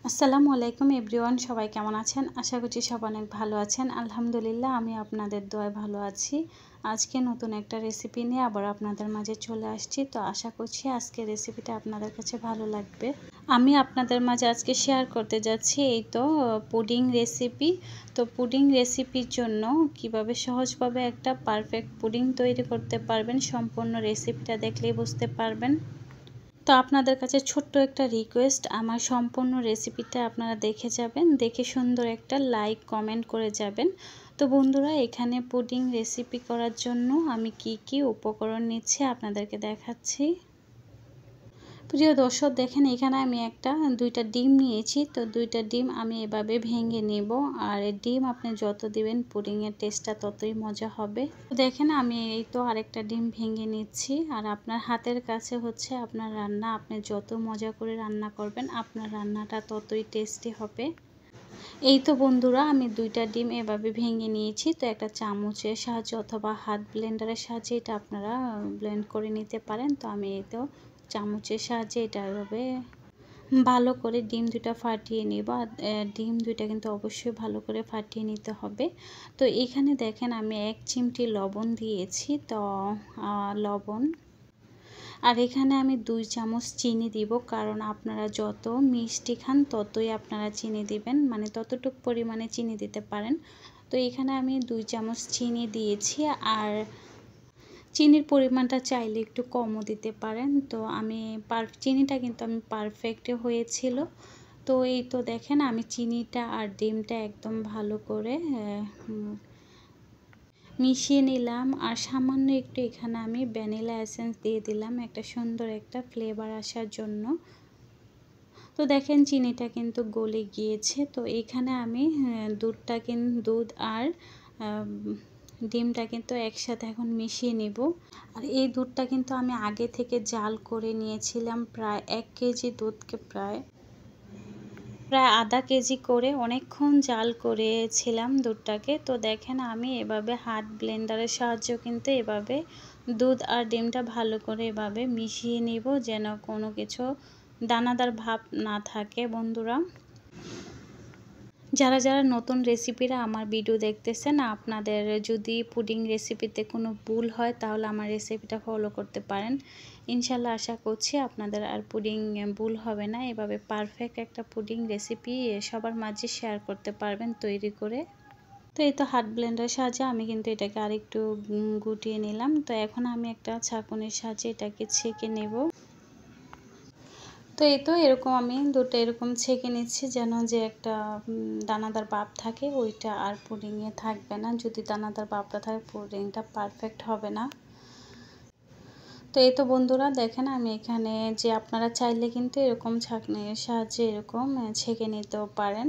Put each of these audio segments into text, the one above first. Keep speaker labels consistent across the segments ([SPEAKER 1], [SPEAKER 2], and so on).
[SPEAKER 1] আসসালামু আলাইকুম এভরিওয়ান, সবাই কেমন আছেন? আশা করছি সব অনেক ভালো আছেন। আলহামদুলিল্লাহ, আমি আপনাদের দোয়ায় ভালো আছি। আজকে নতুন একটা রেসিপি নিয়ে আবার আপনাদের মাঝে চলে আসছি। তো আশা করছি আজকে রেসিপিটা আপনাদের কাছে ভালো লাগবে। আমি আপনাদের মাঝে আজকে শেয়ার করতে যাচ্ছি এই তো পুডিং রেসিপি। তো পুডিং রেসিপির জন্য কিভাবে সহজভাবে একটা পারফেক্ট পুডিং তৈরি করতে পারবেন, সম্পূর্ণ রেসিপিটা দেখলেই বুঝতে পারবেন। তো আপনাদের কাছে ছোট্ট একটা রিকোয়েস্ট, আমার সম্পূর্ণ রেসিপিটা আপনারা দেখে যাবেন, দেখে সুন্দর একটা লাইক কমেন্ট করে যাবেন। তো বন্ধুরা, এখানে পুডিং রেসিপি করার জন্য আমি কি উপকরণ নিচ্ছি আপনাদেরকে দেখাচ্ছি। প্রিয় দর্শক, দেখেন এখানে আমি দুইটা ডিম নিয়েছি। তো দুইটা ডিম আমি এভাবে ভেঙে নেব। আর ডিম আপনি যত দিবেন পুডিংয়ের টেস্টটা ততই মজা হবে। তো দেখেন আমি এই তো আরেকটা ডিম ভেঙে নিচ্ছি। আর আপনার হাতের কাছে হচ্ছে আপনার রান্না, আপনি যত মজা করে রান্না করবেন আপনার রান্নাটা ততই টেস্টি হবে। এই তো বন্ধুরা, আমি দুইটা ডিম এভাবে ভেঙে নিয়েছি। তো একটা চামচের সাহায্যে অথবা হাত ব্লেন্ডারের সাহায্যে এটা আপনারা ব্লেন্ড করে নিতে পারেন। তো আমি এই তো চামচের সাহায্যে এটা এভাবে ভালো করে ডিম দুটা ফাটিয়ে নিব। আর ডিম দুইটা কিন্তু অবশ্যই ভালো করে ফাটিয়ে নিতে হবে। তো এখানে দেখেন আমি 1 চিমটি লবণ দিয়েছি। তো লবণ, আর এখানে আমি 2 চামচ চিনি দিব, কারণ আপনারা যত মিষ্টি খান ততই আপনারা চিনি দিবেন, মানে ততটুকু পরিমাণে চিনি দিতে পারেন। তো এখানে আমি 2 চামচ চিনি দিয়েছি। আর চিনির পরিমাণটা চাইলে একটু কমও দিতে পারেন। তো আমি চিনিটা কিন্তু আমি পারফেক্ট হয়েছিল। তো এই তো দেখেন আমি চিনিটা আর ডিমটা একদম ভালো করে মিশিয়ে নিলাম। আর সামান্য একটু এখানে আমি ভ্যানিলা এসেন্স দিয়ে দিলাম, একটা সুন্দর একটা ফ্লেভার আসার জন্য। তো দেখেন চিনিটা কিন্তু গলে গিয়েছে। তো এখানে আমি দুধ আর ডিমটা কিন্তু একসাথে এখন মিশিয়ে নেব। আর এই দুধটা কিন্তু আমি আগে থেকে জাল করে নিয়েছিলাম, প্রায় 1 কেজি দুধকে প্রায় আধা কেজি করে অনেকক্ষণ জাল করেছিলাম দুধটাকে। তো দেখেন আমি এভাবে হাত ব্লেন্ডারের সাহায্যে কিন্তু এভাবে দুধ আর ডিমটা ভালো করে এভাবে মিশিয়ে নিব, যেন কোনো কিছু দানাদার ভাব না থাকে। বন্ধুরা, যারা নতুন রেসিপিরা আমার ভিডিও দেখতেছেন, আপনাদের যদি পুডিং রেসিপিতে কোনো ভুল হয় তাহলে আমার রেসিপিটা ফলো করতে পারেন। ইনশাল্লাহ আশা করছি আপনাদের আর পুডিং ভুল হবে না। এভাবে পারফেক্ট একটা পুডিং রেসিপি সবার মাঝে শেয়ার করতে পারবেন তৈরি করে। তো এই তো হাত ব্লেন্ডারের সাহায্যে আমি কিন্তু এটাকে আরেকটু গুটিয়ে নিলাম। তো এখন আমি একটা ছাঁকুনির সাহায্যে এটাকে ছেঁকে নেব। তো এই তো এরকম আমি দুটো এরকম ছেঁকে নিচ্ছি, যেন যে একটা দানাদার ভাব থাকে ওইটা আর পুডিংয়ে থাকবে না। যদি দানাদার ভাবটা থাকে পুডিংটা পারফেক্ট হবে না। তো এই তো বন্ধুরা, দেখেন আমি এখানে যে আপনারা চাইলে কিন্তু এরকম ছাঁকনির সাহায্যে এরকম ছেঁকে নিতেও পারেন।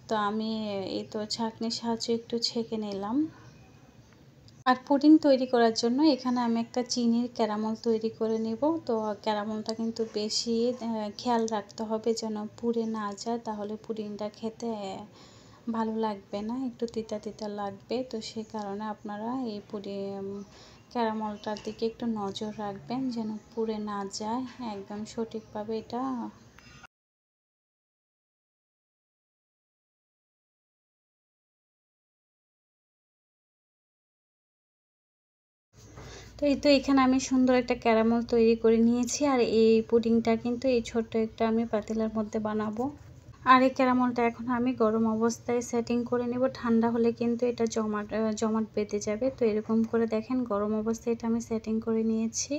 [SPEAKER 1] তো আমি এই তো ছাঁকনির সাহায্যে একটু ছেঁকে নিলাম। আর পুডিং তৈরি করার জন্য এখানে আমি একটা চিনির ক্যারামেল তৈরি করে নেব। তো ক্যারামেলটা কিন্তু বেশি খেয়াল রাখতে হবে যেন পুড়ে না যায়, তাহলে পুডিংটা খেতে ভালো লাগবে না, একটু তিতা তিতা লাগবে। তো সেই কারণে আপনারা এই ক্যারামেলটার দিকে একটু নজর রাখবেন যেন পুড়ে না যায়, একদম সঠিকভাবে এটা। তো এই তো এখানে আমি সুন্দর একটা ক্যারামেল তৈরি করে নিয়েছি। আর এই পুডিংটা কিন্তু এই ছোট্ট একটা আমি পাতিলার মধ্যে বানাবো। আর এই ক্যারামেলটা এখন আমি গরম অবস্থায় সেটিং করে নেব, ঠান্ডা হলে কিন্তু এটা জমাট বেঁধে যাবে। তো এরকম করে দেখেন গরম অবস্থায় এটা আমি সেটিং করে নিয়েছি।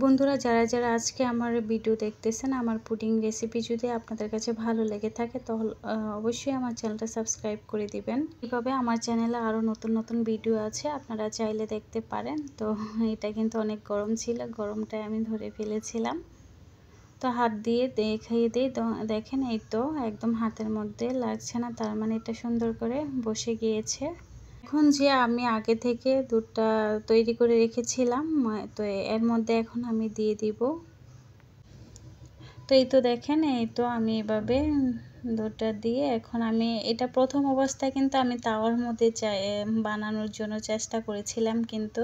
[SPEAKER 1] বন্ধুরা, যারা আজকে আমার ভিডিও দেখতেছেন, আমার পুডিং রেসিপি যদি আপনাদের কাছে ভালো লেগে থাকে তাহলে অবশ্যই আমার চ্যানেলটা সাবস্ক্রাইব করে দিবেন। এইভাবে আমার চ্যানেলে আরও নতুন ভিডিও আছে, আপনারা চাইলে দেখতে পারেন। তো এটা কিন্তু অনেক গরম ছিল, গরমটায় আমি ধরে ফেলেছিলাম। তো হাত দিয়ে দেখিয়ে দিই, দেখেন এই তো একদম হাতের মধ্যে লাগছে না, তার মানে এটা সুন্দর করে বসে গিয়েছে। এখন যে আমি আগে থেকে দুধটা তৈরি করে রেখেছিলাম, তো এর মধ্যে এখন আমি দিয়ে দিব। তো এই তো দেখেন এই তো আমি এভাবে দুধটা দিয়ে এখন আমি এটা প্রথম অবস্থায় কিন্তু আমি তাওয়ার মধ্যে বানানোর জন্য চেষ্টা করেছিলাম, কিন্তু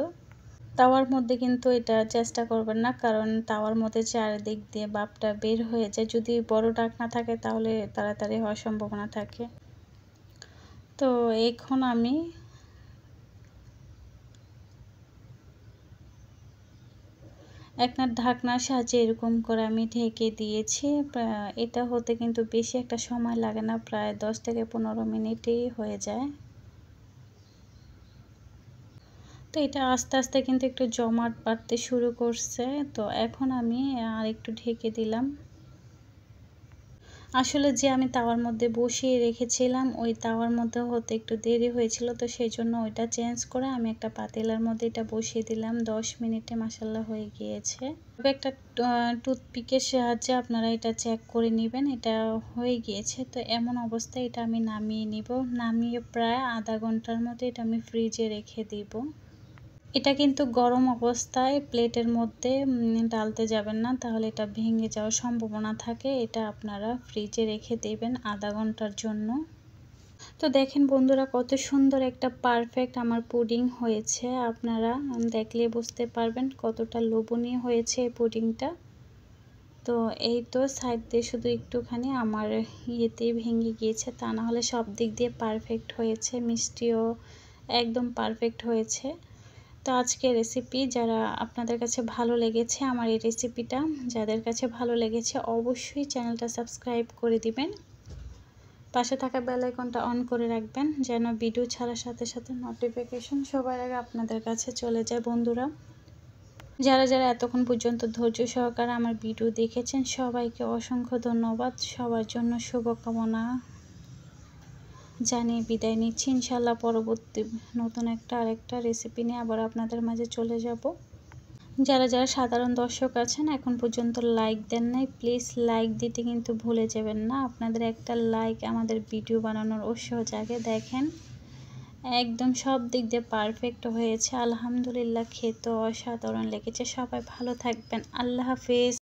[SPEAKER 1] তাওয়ার মধ্যে কিন্তু এটা চেষ্টা করবেন না, কারণ তাওয়ার মধ্যে চারিদিক দিয়ে ভাপটা বের হয়ে যায়। যদি বড় ঢাকনা থাকে তাহলে তাড়াতাড়ি হওয়ার সম্ভাবনা থাকে। তো এখন আমি একটা ঢাকনার সাহায্যে এরকম করে আমি ঢেকে দিয়েছি। এটা হতে কিন্তু বেশি একটা সময় লাগে না, প্রায় 10 থেকে 15 মিনিটেই হয়ে যায়। তো এটা আস্তে আস্তে কিন্তু একটু জমাট বাড়তে শুরু করছে। তো এখন আমি আর একটু ঢেকে দিলাম। আসলে যে আমি তাওয়ার মধ্যে বসিয়ে রেখেছিলাম ওই তাওয়ার মধ্যে হতে একটু দেরি হয়েছিল, তো সেই জন্য ওইটা চেঞ্জ করে আমি একটা পাতিলার মধ্যে এটা বসিয়ে দিলাম। 10 মিনিটে মাশাআল্লাহ হয়ে গিয়েছে। তবে একটা টুথপিকের সাহায্যে আপনারা এটা চেক করে নেবেন এটা হয়ে গিয়েছে। তো এমন অবস্থায় এটা আমি নামিয়ে নিব। নামিয়ে প্রায় আধা ঘন্টার মতো এটা আমি ফ্রিজে রেখে দিব। এটা কিন্তু গরম অবস্থায় প্লেটের মধ্যে ডালতে যাবেন না, তাহলে এটা ভেঙে যাওয়ার সম্ভাবনা থাকে। এটা আপনারা ফ্রিজে রেখে দেবেন আধা ঘন্টার জন্য। তো দেখেন বন্ধুরা, কত সুন্দর একটা পারফেক্ট আমার পুডিং হয়েছে। আপনারা দেখলে বুঝতে পারবেন কতটা লোভনীয় হয়েছে এই পুডিংটা। তো এই তো সাইড দিয়ে শুধু একটুখানি আমার ইয়েতেই ভেঙে গিয়েছে, তা না হলে সব দিক দিয়ে পারফেক্ট হয়েছে। মিষ্টিও একদম পারফেক্ট হয়েছে। তো আজকের রেসিপি যারা আপনাদের কাছে ভালো লেগেছে, আমার এই রেসিপিটা যাদের কাছে ভালো লেগেছে অবশ্যই চ্যানেলটা সাবস্ক্রাইব করে দিবেন। পাশে থাকা বেল আইকনটা অন করে রাখবেন যেন ভিডিও ছাড়ার সাথে সাথে নোটিফিকেশন সবার আগে আপনাদের কাছে চলে যায়। বন্ধুরা যারা যারা এতক্ষণ পর্যন্ত ধৈর্য সহকারে আমার ভিডিও দেখেছেন সবাইকে অসংখ্য ধন্যবাদ। সবার জন্য শুভকামনা জানিয়ে বিদায় নিচ্ছি। ইনশাল্লাহ পরবর্তী নতুন আরেকটা রেসিপি নিয়ে আবার আপনাদের মাঝে চলে যাব। যারা যারা সাধারণ দর্শক আছেন এখন পর্যন্ত লাইক দেন নাই, প্লিজ লাইক দিতে কিন্তু ভুলে যাবেন না। আপনাদের একটা লাইক আমাদের ভিডিও বানানোর উৎসাহ জাগে। দেখেন একদম সব দিক দিয়ে পারফেক্ট হয়েছে। আলহামদুলিল্লাহ, খেতে অসাধারণ লেগেছে। সবাই ভালো থাকবেন। আল্লাহ হাফেজ।